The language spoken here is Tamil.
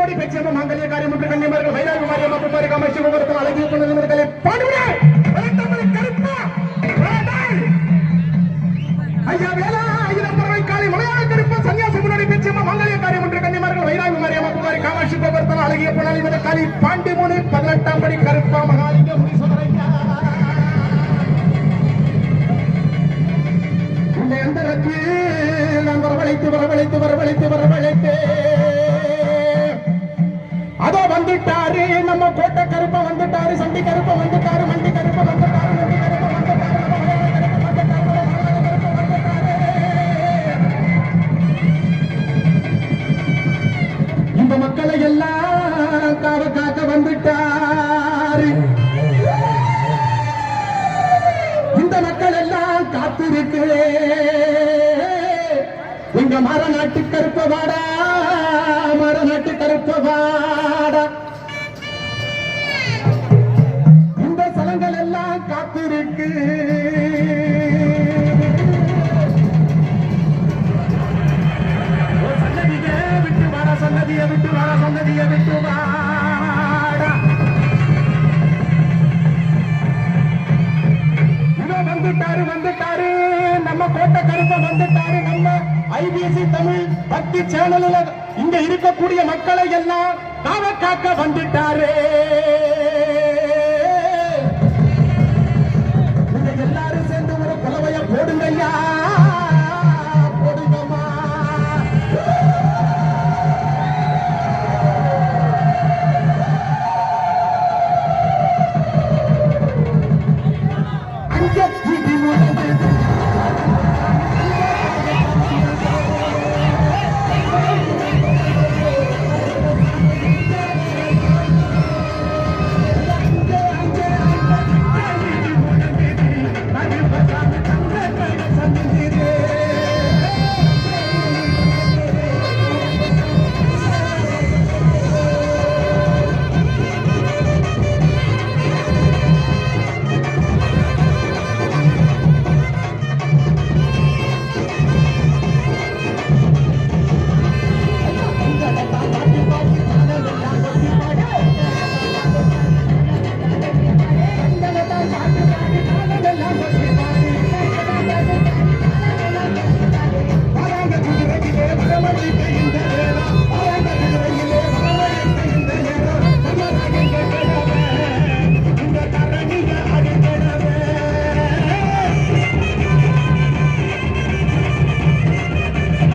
முன்னோடி பேச்சு மாங்கல்ய காரியம் என்று கண்ணியமார்கள் வைராக மாரியம் அப்படி காமாட்சி கோபுரத்தில் அழகிய பொண்ணு பாடுவே கருப்பா ஐயா வேளா ஆயிரம் பறவை காலை மலையாள கருப்பா சன்னியாசி முன்னோடி பேச்சு மாங்கல்ய காரியம் என்று கண்ணியமார்கள் வைராக மாரியம் அப்படி காமாட்சி கோபுரத்தில் அழகிய பொண்ணு காலி பாண்டி முனி 18ஆம் படி கருப்பா மகாலிங்க முனீஸ்வரையா வரவழைத்து அதோ வந்துட்டாரு நம்ம கோட்டை கருப்ப வந்துட்டாரு சண்டி கருப்ப வந்துட்டாரு மண்டி கருப்ப வந்துட்டாரு மண்டி கருப்ப வந்துட்டாரு இந்த மக்களை எல்லாம் காக்க வந்துட்டாரு இந்த மக்கள் எல்லாம் காத்திருக்கிறே எங்க மரநாட்டு கருப்பவாடா மரநாட்டு கருப்பவாடா இந்த சலங்கள் எல்லாம் காத்திருக்கு சன்னதிய விட்டு வாடா சன்னதிய விட்டு வாடா சன்னதிய விட்டு வாடா வந்துட்டாரு நம்ம கோட்டை கருப்ப வந்துட்டாரு நம்ம ஐபிசி தமிழ் பக்தி சேனல்ல இங்க இருக்கக்கூடிய மக்களை எல்லாம் காக்க வந்துட்டாரு